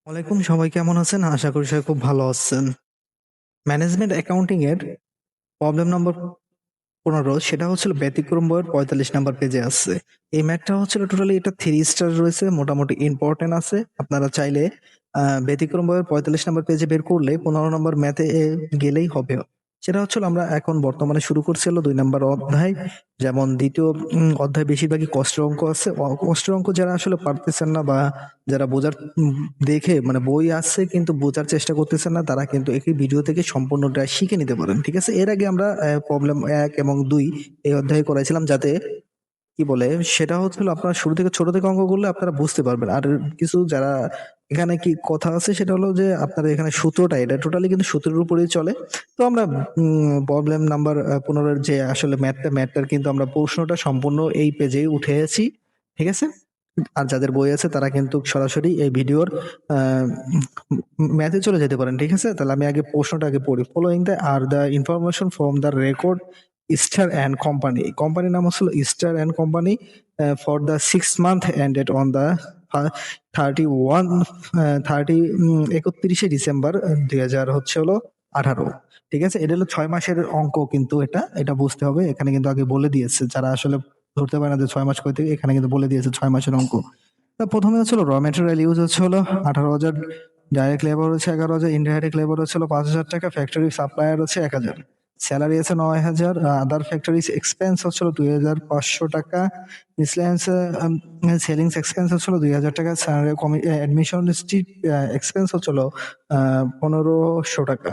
ওয়ালাইকুম, সবাই কেমন আছেন? আশা করি সবাই খুব ভালো আছেন। ম্যানেজমেন্ট অ্যাকাউন্টিং এর প্রবলেম নম্বর 15 সেটা হচ্ছিল ব্যতিক্রম বইয়ের 45 নাম্বার পেজে আছে। এই ম্যাথটা হচ্ছিল টোটালি এটা 3 স্টার রয়েছে, মোটামুটি ইম্পর্টেন্ট আছে। আপনারা চাইলে ব্যতিক্রম বইয়ের 45 নাম্বার পেজে বের করলে 15 নম্বর ম্যাথে গেলেই হবে। সেটা হচ্ছিল আমরা এখন বর্তমানে শুরু করছি হলো 2 নাম্বার অধ্যায়। যেমন দ্বিতীয় অধ্যায় বেশিরভাগই কষ্টের অঙ্ক আছে। কষ্টের অঙ্ক যারা আসলে পারতেছেন না বা যারা বোঝার দেখে মানে বই আছে কিন্তু বোঝার চেষ্টা করতেছেন না, তারা কিন্তু একই ভিডিও থেকে সম্পূর্ণটা শিখে নিতে পারেন। ঠিক আছে? এর আগে আমরা প্রবলেম 1 এবং 2 এই অধ্যায়ে করাইছিলাম, যাতে কি বলে সেটা হচ্ছিল আপনারা শুরু থেকে ছোট থেকে অঙ্ক করলে আপনারা বুঝতে পারবেন। আর কিছু যারা এখানে কি কথা আছে সেটা হলো যে আপনারা এখানে সূত্রটা এটা টোটালি কিন্তু সূত্রের উপরেই চলে। তো আমরা প্রবলেম নাম্বার 15 এর যে আসলে ম্যাথটার কিন্তু আমরা প্রশ্নটা সম্পূর্ণ এই পেজেই উঠেছি। ঠিক আছে? আর যাদের বই আছে তারা কিন্তু সরাসরি এই ভিডিওর ম্যাথে চলে যেতে পারেন। ঠিক আছে? তাহলে আমি আগে প্রশ্নটা আগে পড়ি। Following the are the information from the record Easter and company. কোম্পানির নাম হচ্ছিল Easter and company for the 6 month ended on the 31 December 2018। ঠিক আছে? এটা হলো 6 মাসের অঙ্ক, কিন্তু এটা বুঝতে হবে। এখানে কিন্তু আগে বলে দিয়েছে, যারা আসলে ধরতে পারে না যে 6 মাস কই থেকে, এখানে কিন্তু বলে দিয়েছে 6 মাসের অঙ্ক। প্রথমে হচ্ছিল র মেটেরিয়াল ইউজ হচ্ছে হলো 18,000, ডাইরেক্ট লেবার হচ্ছে 11,000, ইনডাইরেক্ট লেবার হচ্ছিল 5,000 টাকা, ফ্যাক্টরি সাপ্লায়ার হচ্ছে 1,000, স্যালারি আছে 9,000, আদার ফ্যাক্টরিজ এক্সপেন্স হচ্ছিল 2,500 টাকা, মিসলেনিয়াস সেলিংস এক্সপেন্স হচ্ছিল 2,000 টাকা, অ্যাডমিশন এক্সপেন্স হচ্ছিল 1,500 টাকা,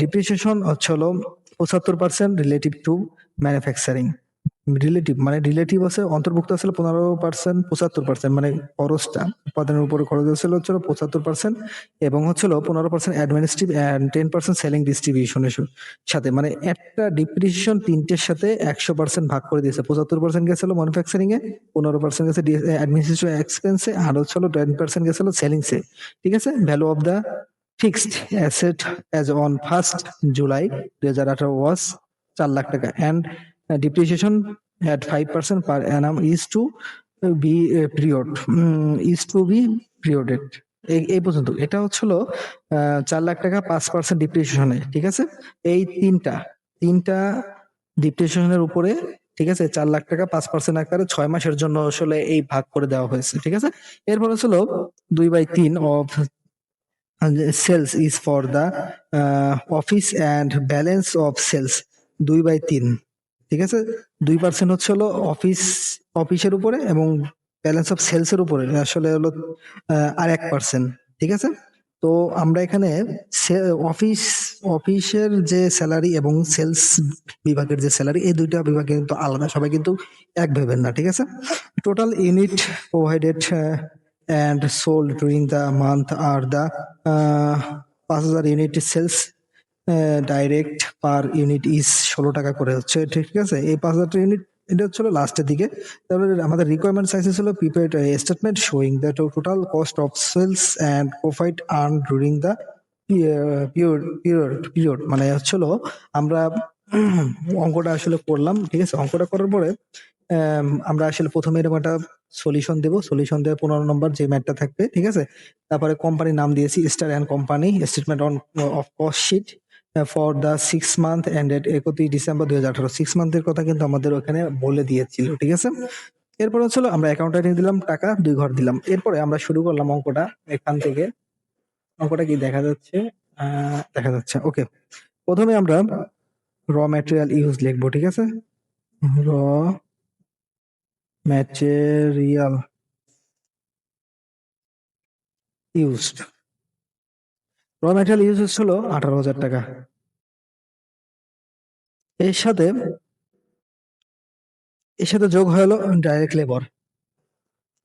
ডিপ্রিসিয়েশন হচ্ছিল 75% রিলেটিভ টু ম্যানুফ্যাকচারিং। রিলেটিভ আছে, অন্তর্ভুক্ত ছিল 15%, 75% মানে খরচটা উৎপাদনের উপরে খরচ হচ্ছিল 75%, এবং হচ্ছিল 15% অ্যাডমিনিস্ট্রেটিভ অ্যান্ড 10% সেলিং ডিস্ট্রিবিউশনের সাথে। মানে একটা ডিপ্রিসিয়েশন তিনটের সাথে 100% ভাগ করে দিয়েছে। 75% গেছিল ম্যানুফ্যাকচারিং এ, 15% গেছে অ্যাডমিনিস্ট্রেটিভ এক্সপেন্সে, আর হচ্ছিল 10% গেছিল সেলিংসে। ঠিক আছে? Value of the fixed asset as on 1 July 2018 ওয়াজ 4 লাখ টাকা, and depreciation at 5% per annum is to be perioded। এই পর্যন্ত এটা হচ্ছিল 4 লাখ টাকা 5% ডিপ্রিসিয়েশনে। ঠিক আছে? এই তিনটা ডিপ্রিসিয়েশনের উপরে, ঠিক আছে, 4 লাখ টাকা 5% আকারে 6 মাসের জন্য আসলে এই ভাগ করে দেওয়া হয়েছে। ঠিক আছে? এরপর হচ্ছিল 2/3 of sales is for the office and balance of sales 2/3। ঠিক আছে? 2% হচ্ছে হলো অফিসের উপরে, এবং ব্যালেন্স অফ সেলস এর উপরে আসলে হলো আর 1%। ঠিক আছে? তো আমরা এখানে অফিসের যে স্যালারি এবং সেলস বিভাগের যে স্যালারি, এই দুইটা বিভাগ কিন্তু আলাদা, সবাই কিন্তু এক ভেবেন না। ঠিক আছে? Total unit provided and sold during the month are the 5,000 unit sales, direct per unit is 16 টাকা করে হচ্ছে। ঠিক আছে? এই 5,000 ইউনিট এটা হচ্ছিল লাস্টের দিকে। তারপরে আমাদের রিকোয়ারমেন্ট সাইজ ছিল prepared statement showing the total cost of sales and profit earn during the period. মানে হচ্ছিল আমরা অঙ্কটা আসলে করলাম। ঠিক আছে? অঙ্কটা করার পরে আমরা আসলে প্রথমে এরকম একটা সলিউশন দেবো। সলিউশন দেওয়ার 15 নম্বর যে ম্যাথটা থাকবে। ঠিক আছে? তারপরে কোম্পানির নাম দিয়েছি star and company, statement on of cost sheet for the 6 month ended 31 December 2018। 6 মান্থের কথা কিন্তু আমাদের ওখানে বলে দিয়েছিল। ঠিক আছে? এরপর হচ্ছিল আমরা অ্যাকাউন্টে দিলাম টাকা, 2 ঘর দিলাম। এরপরে আমরা শুরু করলাম অঙ্কটা এখান থেকে। অঙ্কটা কি দেখা যাচ্ছে? দেখা যাচ্ছে। ওকে। প্রথমে আমরা র ম্যাটেরিয়াল ইউজ লিখবো। ঠিক আছে? র ম্যাটেরিয়াল ইউজড। র ম্যাটেরিয়াল ইউজ হচ্ছিল 18,000 টাকা। এর সাথে যোগ হলো ডাইরেক্ট লেবার।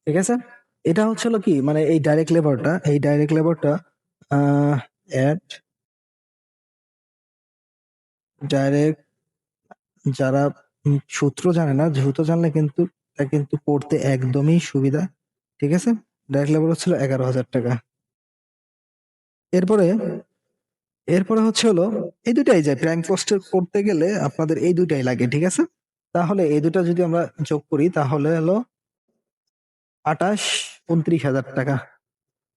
ঠিক আছে? এটা হচ্ছিল কি, মানে এই ডাইরেক্ট লেবারটা অ্যাড ডাইরেক্ট, যারা সূত্র জানে না, সূত্র জানলে কিন্তু তা কিন্তু পড়তে একদমই সুবিধা। ঠিক আছে? ডাইরেক্ট লেবার হচ্ছিল 11,000 টাকা। এরপরে হচ্ছে হলো এই দুটাই যায়, প্রাইম কস্টের করতে গেলে আপনাদের এই দুটাই লাগে। ঠিক আছে? তাহলে এই দুটা যদি আমরা যোগ করি তাহলে হলো 29-29,000 টাকা।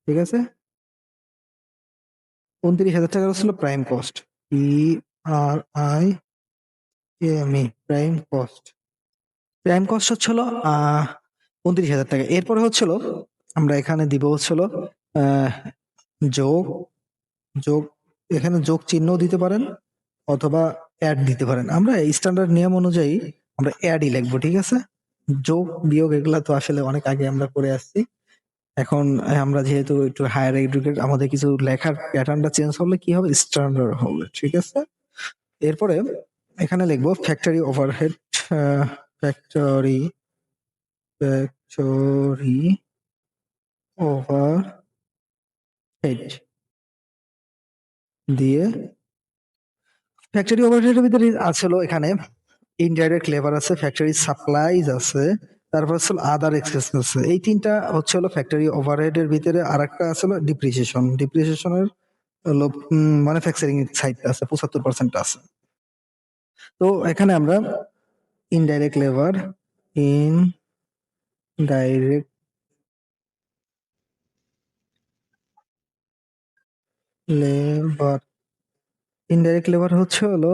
ঠিক আছে? 29,000 টাকা হচ্ছিল prime cost, PRIME, prime cost. Prime cost হচ্ছিল 29,000 টাকা। এরপরে হচ্ছিল আমরা এখানে দিব হচ্ছিল আহ, যোগ যোগ এখানে যোগ চিহ্ন দিতে পারেন অথবা অ্যাড দিতে পারেন। আমরা স্ট্যান্ডার্ড নিয়ম অনুযায়ী আমরা অ্যাডই লিখবো, ঠিক আছে। যোগ বিয়োগ এগুলা তো আসলে অনেক আগে আমরা করে আসছি। এখন আমরা যেহেতু একটু হায়ার এডুকেট, আমাদের কিছু লেখার প্যাটার্নটা চেঞ্জ হলে কি হবে, স্ট্যান্ডার্ড হবে, ঠিক আছে। এরপরে এখানে লিখবো factory overhead, factory factory overhead দিয়ে ফ্যাক্টরি ওভারহেডের ভিতরে আছে হলো এখানে ইনডাইরেক্ট লেবার আছে, ফ্যাক্টরি সাপ্লাইজ আছে, তারপর হচ্ছে আদার এক্সপেন্স আছে। এই তিনটা হচ্ছে হলো ফ্যাক্টরি ওভারহেডের ভিতরে। আর একটা আছে হলো ডিপ্রিসিয়েশন। ডিপ্রিসিয়েশনের হলো ম্যানুফ্যাকচারিং সাইডটা আছে, 75% আছে। তো এখানে আমরা indirect labour, indirect labour indirect labour হচ্ছে হলো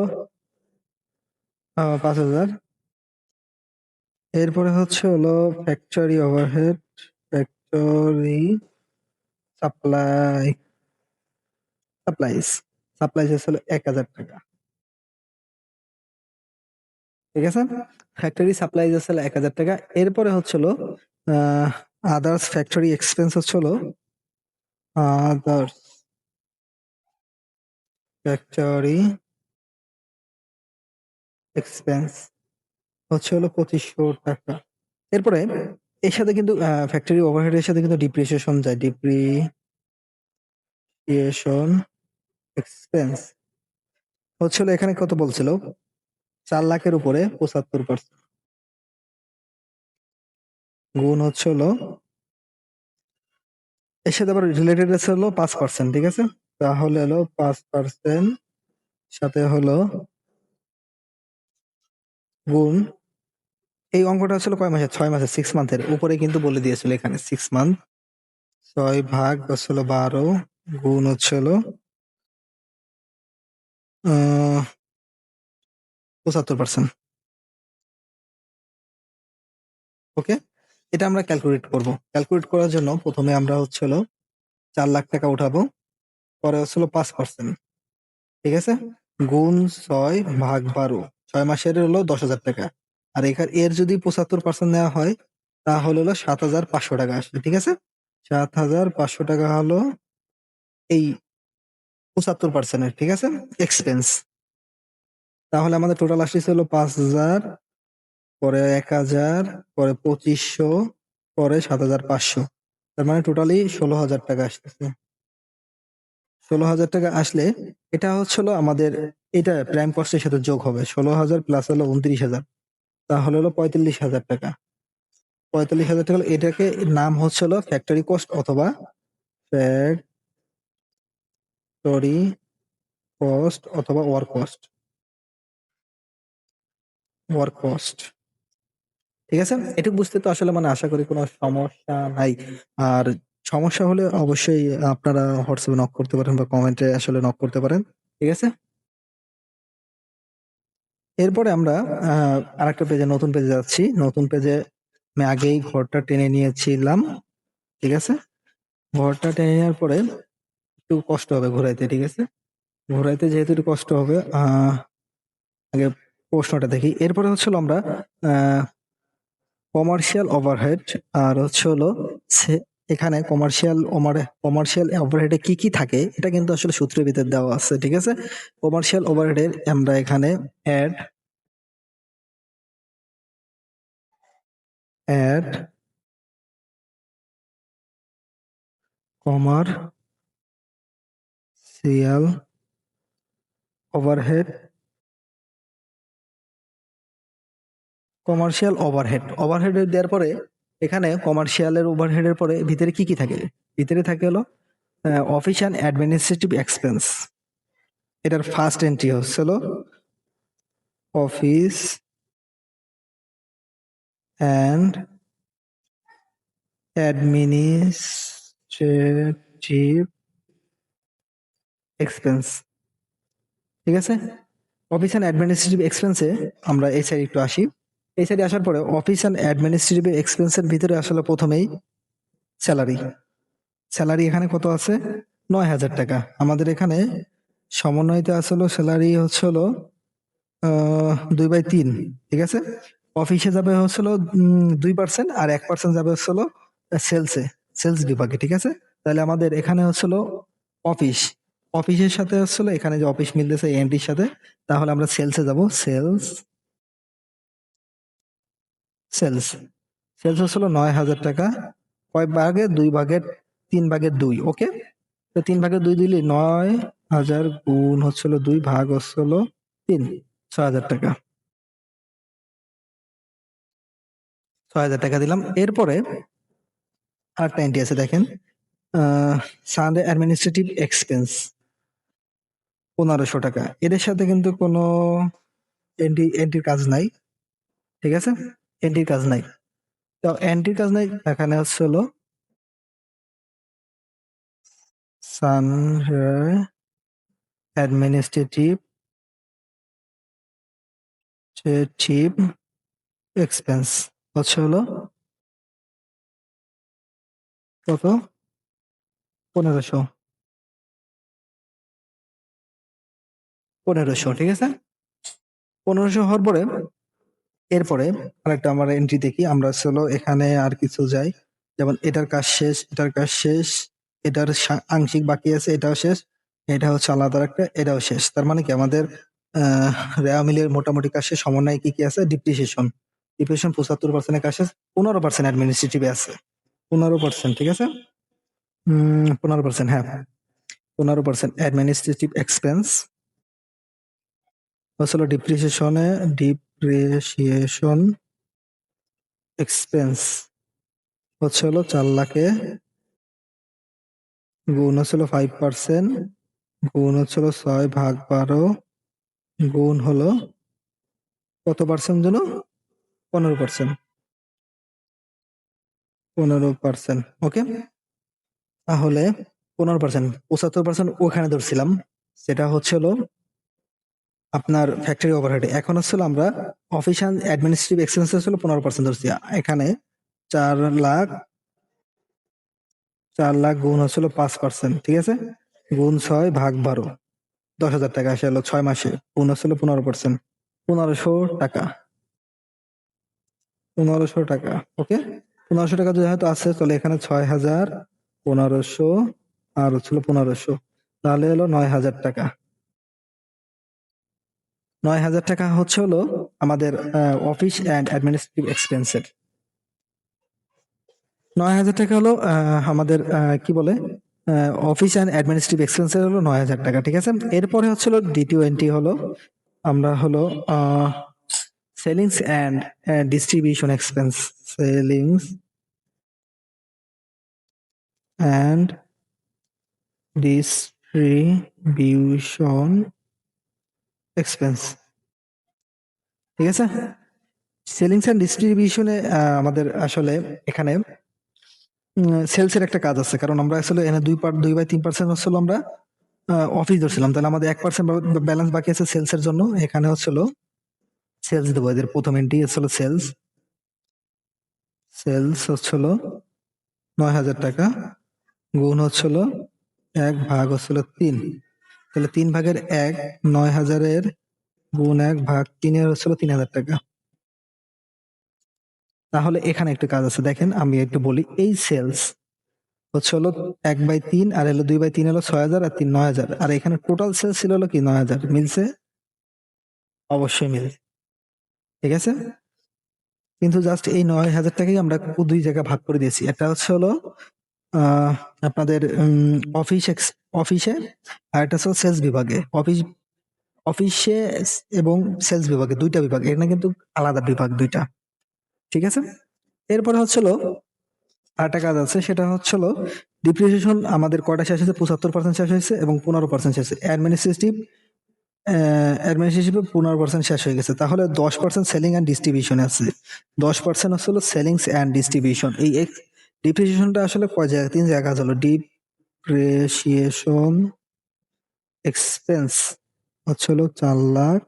5,000। এরপরে হচ্ছে হলো factory overhead, factory supply supplies supplies হলো 1,000 টাকা, ঠিক আছে। ফ্যাক্টরি সাপ্লাইজ হলো 1,000 টাকা। এরপরে হচ্ছিল আদার্স ফ্যাক্টরি এক্সপেন্স হচ্ছিল আদার্স ফ্যাক্টরি এক্সপেন্স হচ্ছে হলো 2,500 টাকা। এরপরে এর সাথে কিন্তু ফ্যাক্টরি ওভারহেডের সাথে কিন্তু ডিপ্রিসিয়েশন যায়। ডিপ্রিসিয়েশন এক্সপেন্স হচ্ছিল এখানে কত বলছিল, 4 লাখের উপরে 75%, গুণ হচ্ছে হলো এর সাথে আবার রিলেটেড আছে হলো 5%, ঠিক আছে। তাহলে হলো 5% সাথে হলো গুণ, এই অঙ্কটা ছিল কয় মাসে, 6 মাসে, 6 মান্থের উপরে কিন্তু বলে দিয়েছিল এখানে 6 মান্থ। 6 ভাগ হচ্ছিল 12 গুণ হচ্ছিল 75%। ওকে, এটা আমরা ক্যালকুলেট করব। ক্যালকুলেট করার জন্য প্রথমে আমরা হচ্ছিল 4 লাখ টাকা উঠাবো, পরে হচ্ছিল 5%, ঠিক আছে। গুণ 6 ভাগ 12, 6 মাসের হলো 10,000 টাকা। আর এখানে এর যদি 75% নেওয়া হয় তাহলে হলো 7,500 টাকা আসবে, ঠিক আছে। 7,500 টাকা হলো এই 75%-এর, ঠিক আছে, এক্সপেন্স। তাহলে আমাদের টোটাল আসছে হলো 5,000, পরে 1,000, পরে 2,500, পরে 7,500। তার মানে টোটালি 16,000 টাকা আসতেছে। 16,000 টাকা আসলে এটা হচ্ছিল আমাদের, এটা প্রাইম কস্টের সাথে যোগ হবে। 16,000 প্লাস হলো 29,000, তাহলে হলো 45,000 টাকা। 45,000 টাকা হলো, এটাকে নাম হচ্ছিল ফ্যাক্টরি কস্ট অথবা ফ্যাক্টরি কস্ট অথবা ওয়ার্ক কস্ট, ঠিক আছে। এটুকু বুঝতে তো আসলে মানে আশা করি কোনো সমস্যা নাই। আর সমস্যা হলে অবশ্যই আপনারা হোয়াটসঅ্যাপে নক করতে পারেন বা কমেন্টে আসলে নক করতে পারেন, ঠিক আছে। এরপরে আমরা আরেকটা পেজে, নতুন পেজে যাচ্ছি। নতুন পেজে আমি আগেই ঘরটা টেনে নিয়েছিলাম, ঠিক আছে। ঘরটা টেনে নেওয়ার পরে একটু কষ্ট হবে ঘোরাইতে, ঠিক আছে। ঘোরাইতে যেহেতু একটু কষ্ট হবে, আগে প্রশ্নটা দেখি। এরপরে হচ্ছিল আমরা কমার্শিয়াল ওভারহেড, আর হচ্ছে হলো এখানে কমার্শিয়াল ওভারহেডে কি কি থাকে এটা কিন্তু আসলে সূত্রের ভিতর দেওয়া আছে, ঠিক আছে। কমার্শিয়াল ওভারহেডের আমরা এখানে অ্যাড কমার্শিয়াল ওভারহেড, ওভারহেডের দেওয়ার পরে এখানে কমার্শিয়ালের ওভারহেডের পরে ভিতরে কি কি থাকে, ভিতরে থাকে হলো অফিস অ্যান্ড অ্যাডমিনিস্ট্রেটিভ এক্সপেন্স। এটার ফার্স্ট এন্ট্রি হচ্ছিল অফিস অ্যান্ড অ্যাডমিনিস্ট্রেটিভ এক্সপেন্স। ঠিক আছে, অফিস অ্যান্ড অ্যাডমিনিস্ট্রেটিভ এক্সপেন্সে আমরা এই সাইডে একটু আসি। এই সাইডে আসার পরে অফিস অ্যান্ড অ্যাডমিনিস্ট্রেটিভ এক্সপেন্সের ভিতরে আসলে প্রথমেই স্যালারি। স্যালারি এখানে কত আছে? 9,000 টাকা। আমাদের এখানে সমন্বয়তে আসলে স্যালারি হচ্ছে হলো 2/3। ঠিক আছে, অফিসে যাবে হচ্ছে হলো 2% আর 1% যাবে হচ্ছে হলো সেলসে, সেলস বিভাগে। ঠিক আছে, তাহলে আমাদের এখানে হচ্ছে হলো অফিস, অফিসের সাথে হচ্ছে হলো এখানে যে অফিস মিলতেছে এনটির সাথে, তাহলে আমরা সেলসে যাব। সেলস, সেলস, সেলস হচ্ছে হলো 9,000 টাকা। কয় ভাগে? 2 ভাগের 3/2। ওকে, তো 3/2 দিলে 9,000 গুণ হচ্ছে হলো 2 ভাগ হচ্ছে হলো 3, 6,000 টাকা। 6,000 টাকা দিলাম। এরপরে আরেকটা এন্ট্রি আছে দেখেন, সানডে অ্যাডমিনিস্ট্রেটিভ এক্সপেন্স 1,500 টাকা। এদের সাথে কিন্তু কোনো এন্ট্রির কাজ নাই। ঠিক আছে, এন্ট্রির কাজ নাই। তো এন্ট্রির কাজ নাই, এখানে হচ্ছে হলো সানডে অ্যাডমিনিস্ট্রেটিভ এক্সপেন্স হচ্ছে হলো কত? 1,500। 1,500, ঠিক আছে। 1,500 হওয়ার পরে এরপরে আরেকটা আমরা এন্ট্রি দেখি। আমরা চলো এখানে আর কিছু যাই, যেমন এটার কাজ শেষ, এটার কাজ শেষ, এটার আংশিক বাকি আছে, এটাও শেষ, এটা হচ্ছে আলাদা একটা, এটাও শেষ। তার মানে কি আমাদের রেওয়া মিলের মোটামুটি কাজ শেষ। সমন্বয় কি কি আছে? ডিপ্রিসিয়েশন, ডিপ্রিসিয়েশন 75% কাজ শেষ। 15% অ্যাডমিনিস্ট্রেটিভে আছে। 15%, ঠিক আছে। 15%, হ্যাঁ, 15% অ্যাডমিনিস্ট্রেটিভ এক্সপেন্স হচ্ছিল ডিপ্রিসিয়েশন এক্সপেন্স হচ্ছে হলো 4,00,000-এ গুণ হচ্ছিল 5%, গুণ হচ্ছিল 6/12, গুণ হলো কত পার্সেন্ট যেন? 15%। 15%, ওকে। তাহলে 15%, 75% ওখানে ধরছিলাম, সেটা হচ্ছে হলো আপনার ফ্যাক্টরি ওভারহেড। এখন হচ্ছিল আমরা অফিস অ্যান্ড অ্যাডমিনিস্ট্রেটিভ এক্সপেন্স হচ্ছিল 15% ধরছি। এখানে 4,00,000, 4,00,000 গুণ হচ্ছিল 5%, ঠিক আছে, গুণ 6/12, 10,000 টাকা আসে হলো 6 মাসে, গুণ হচ্ছিল 15%, 1,500 টাকা। 1,500 টাকা, ওকে। 1,500 টাকা যদি হয়তো আছে, তাহলে এখানে 6,000, 1,500 আর হচ্ছিল 1,500, তাহলে হলো 9,000 টাকা। 9,000 টাকা হচ্ছে হলো আমাদের অফিস অ্যান্ড অ্যাডমিনিস্ট্রেটিভ এক্সপেন্সের। 9,000 টাকা হলো আমাদের কি বলে অফিস অ্যান্ড অ্যাডমিনিস্ট্রেটিভ এক্সপেন্সের হলো 9,000 টাকা, ঠিক আছে। এরপরে হচ্ছে হলো D20 হলো আমরা হলো sellings and distribution expense, sellings and distribution expense, ঠিক আছে। সেলিংস অ্যান্ড ডিস্ট্রিবিউশনে আমাদের আসলে এখানে সেলসের একটা কাজ আছে, কারণ আমরা আসলে এখানে 2/3% হচ্ছিল আমরা অফিস ধরছিলাম, তাহলে আমাদের 1% ব্যালেন্স বাকি আছে সেলস এর জন্য। এখানে হচ্ছিল সেলস দেবো, এদের প্রথম এন্ট্রি হচ্ছিল সেলস। সেলস হচ্ছিল 9,000 টাকা, গুণ হচ্ছিল 1 ভাগ হচ্ছিল 3, তাহলে 3/1, 9,000-এর গুণ 1 ভাগ 3 হচ্ছিল 3,000 টাকা। তাহলে এখানে একটু কাজ আছে, দেখেন আমি একটু বলি। এই সেলস হচ্ছে হলো 1/3, আর হলো 2/3 হলো 6,000, আর 3 9,000, আর এখানে টোটাল সেলস ছিল হলো কি 9,000। মিলছে? অবশ্যই মিলছে, ঠিক আছে। কিন্তু জাস্ট এই 9,000 টাকাই আমরা দুই জায়গায় ভাগ করে দিয়েছি। একটা হচ্ছে হলো আহ, আপনাদের অফিসে, আর একটা হচ্ছে সেলস বিভাগে। অফিসে এবং সেলস বিভাগে, দুইটা বিভাগ, এখানে কিন্তু আলাদা বিভাগ দুইটা, ঠিক আছে। এরপরে হচ্ছিল আরেকটা কাজ আছে, সেটা হচ্ছিল ডিপ্রিসিয়েশন। আমাদের কয়টা শেষ হয়েছে? 75% শেষ হয়েছে এবং 15% শেষ হয়েছে। অ্যাডমিনিস্ট্রেটিভে 15% শেষ হয়ে গেছে, তাহলে 10% সেলিং অ্যান্ড ডিস্ট্রিবিউশন আছে। 10% হচ্ছিল সেলিংস অ্যান্ড ডিস্ট্রিবিউশন। এই ডিপ্রিসিয়েশনটা আসলে কয় জায়গায়? 3 জায়গায় কাজ হলো। ডিপ্রিসিয়েশন এক্সপেন্স হচ্ছে হলো 4 লাখ,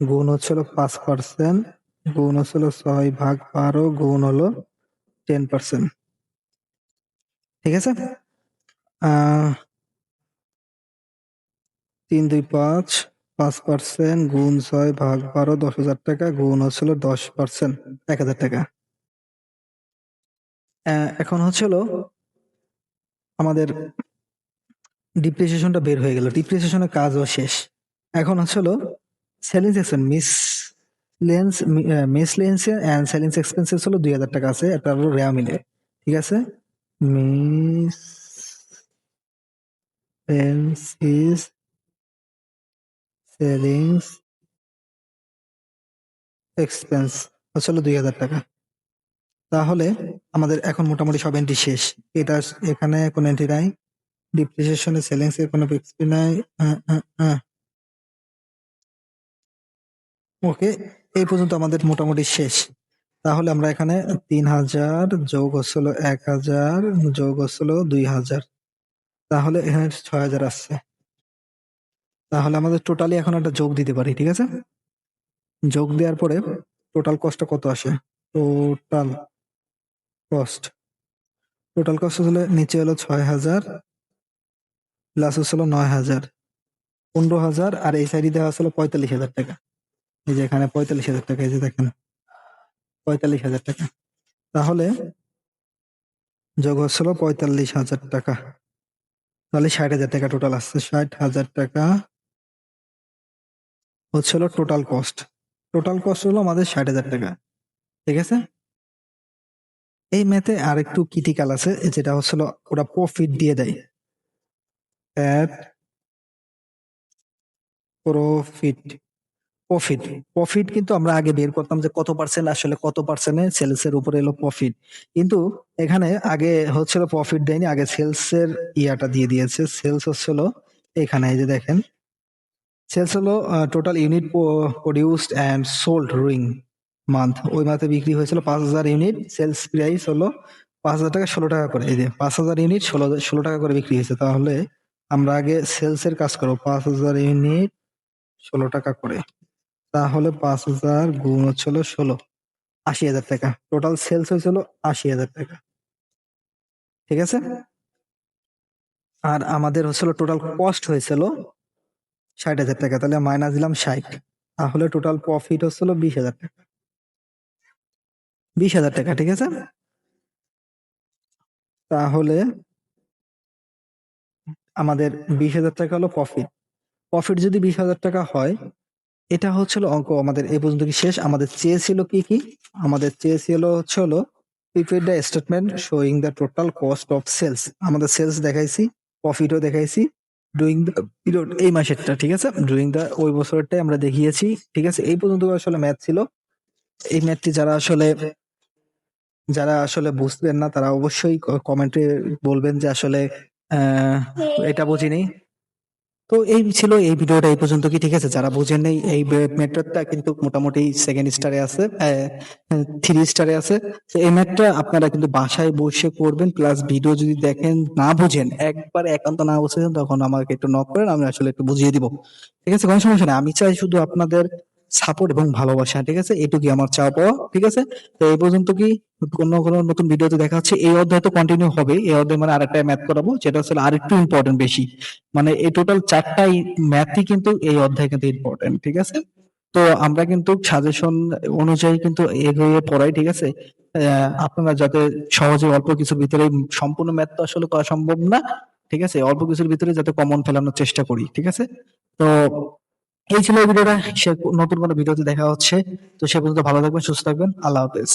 গুণ হচ্ছে হলো 5%, গুণ হচ্ছে হলো 6/12, গুণ হলো 10%। ঠিক আছে, 3 2 5, 5% গুণ 6/12, 10,000 টাকা, গুণ হচ্ছিল 10%, 1,000 টাকা। এখন হচ্ছিল আমাদের ডিপ্রিসিয়েশনটা বের হয়ে গেল, ডিপ্রিসিয়েশনের কাজও শেষ। এখন হচ্ছিল selling section, miscellaneous and selling expenses হলো 2,000 টাকা আছে, এটা হলো রেয়া মিলে। ঠিক আছে, মিসলেন্সিস সেলিংস এক্সপেন্স হচ্ছিল 2,000 টাকা। তাহলে আমাদের এখন মোটামুটি সব এন্ট্রি শেষ। এটা এখানে কোনো এন্ট্রি নাই, ডিপ্রিসিয়েশনে সেলিংস এর কোনো এন্ট্রি নাই। ওকে, এই পর্যন্ত আমাদের মোটামুটি শেষ। তাহলে আমরা এখানে 3,000 যোগ হচ্ছিল 1,000 যোগ হচ্ছিল 2,000, তাহলে এখানে 6,000 আসছে। তাহলে আমাদের টোটালি এখন একটা যোগ দিতে পারি। ঠিক আছে, যোগ দেওয়ার পরে টোটাল কস্টটা কত আসে, টোটাল কস্ট, টোটাল কস্ট হলো নিচে হলো 6,000 প্লাস হচ্ছিল 9,000, 15,000, আর এই সাইডে দেওয়া হচ্ছিল 45,000 টাকা। এই যে এখানে 45,000 টাকা, এই যে দেখেন 45,000 টাকা। তাহলে যোগ হচ্ছিল 45,000 টাকা, তাহলে 60,000 টাকা টোটাল আসছে। 60,000 টাকা হচ্ছিল টোটাল কস্ট। টোটাল কস্ট হলো আমাদের 60,000 টাকা। ঠিক আছে, এই ম্যাথে আর একটু ক্রিটিক্যাল আছে, যেটা হচ্ছিল ওরা প্রফিট দিয়ে দেয়। অ্যাট প্রফিট, প্রফিট প্রফিট কিন্তু আমরা আগে বের করতাম যে কত পার্সেন্ট, আসলে কত পার্সেন্টে সেলস এর উপরে এলো প্রফিট, কিন্তু এখানে আগে হচ্ছিল প্রফিট দেয়নি, আগে সেলস এর ইয়াটা দিয়ে দিয়েছে। সেলস হচ্ছিল এখানে, এই যে দেখেন, সেলস হলো total unit produced and sold during month. ওই মাসে বিক্রি হয়েছিল 5,000 ইউনিট, সেলস প্রাইস হলো 5,000 টাকা, 16 টাকা করে। এই যে 5,000 ইউনিট 16 টাকা করে বিক্রি হয়েছে। তাহলে আমরা আগে সেলস এর কাজ করবো, 5,000 ইউনিট 16 টাকা করে, তাহলে 5,000 গুণ হচ্ছিল 16, 80,000 টাকা। টোটাল সেলস হয়েছিল 80,000 টাকা। ঠিক আছে, আর আমাদের হচ্ছিল টোটাল কস্ট হয়েছিল 60,000 টাকা, তাহলে মাইনাস দিলাম 60, তাহলে টোটাল প্রফিট হচ্ছিল 20,000 টাকা। 20,000 টাকা। ঠিক আছে, তাহলে আমাদের 20,000 টাকা হলো প্রফিট। প্রফিট যদি 20,000 টাকা হয়, এটা হচ্ছিল অঙ্ক আমাদের এই পর্যন্ত কি শেষ। আমাদের চেয়েছিল কি কি, আমাদের চেয়েছিল হচ্ছিল prepare the statement showing the total cost of sales. আমাদের সেলস দেখাইছি, প্রফিটও দেখাইছি, ডুইং দ্য পিরিয়ড এই মাসেরটা। ঠিক আছে, ডুইং দ্য ওই বছরটাই আমরা দেখিয়েছি। ঠিক আছে, এই পর্যন্ত আসলে ম্যাথ ছিল। এই ম্যাথটি যারা আসলে বুঝবেন না, তারা অবশ্যই কমেন্টে বলবেন যে আসলে এটা বুঝিনি। তো এই ছিল এই ভিডিওটা এই পর্যন্ত কি। ঠিক আছে, যারা বুঝেন নেই, এই মেথডটা কিন্তু মোটামুটি 2nd স্টারে আছে, 3 স্টারে আছে। তো এই ম্যাথটা আপনারা কিন্তু বাসায় বসে করবেন, প্লাস ভিডিও যদি দেখেন না বুঝেন, একবার একান্ত না বুঝেন, তখন আমাকে একটু নক করেন, আমি আসলে একটু বুঝিয়ে দিব। ঠিক আছে, কোনো সমস্যা নেই, আমি চাই শুধু আপনাদের সাপোর্ট এবং ভালোবাসা। ঠিক আছে, এটুকুই আমার চাওয়া পাওয়া। ঠিক আছে, তো এই পর্যন্ত কি, কোনো নতুন ভিডিওতে দেখা হচ্ছে। এই অধ্যায় তো কন্টিনিউ হবে, এই অধ্যায় মানে আরেকটা ম্যাথ করাবো, যেটা হচ্ছে আরেকটু ইম্পর্টেন্ট বেশি। মানে এই টোটাল 4টাই ম্যাথই কিন্তু এই অধ্যায় কিন্তু ইম্পর্টেন্ট। ঠিক আছে, তো আমরা কিন্তু সাজেশন অনুযায়ী কিন্তু এগিয়ে পড়াই। ঠিক আছে, আপনারা যাতে সহজে অল্প কিছুর ভিতরে, সম্পূর্ণ ম্যাথ তো আসলে করা সম্ভব না। ঠিক আছে, অল্প কিছুর ভিতরে যাতে কমন ফেলানোর চেষ্টা করি। ঠিক আছে, তো এই ছিল এই ভিডিওটা। নতুন কোনো ভিডিওতে দেখা হচ্ছে। তো সে পর্যন্ত ভালো থাকবেন, সুস্থ থাকবেন, আল্লাহ হাফেজ।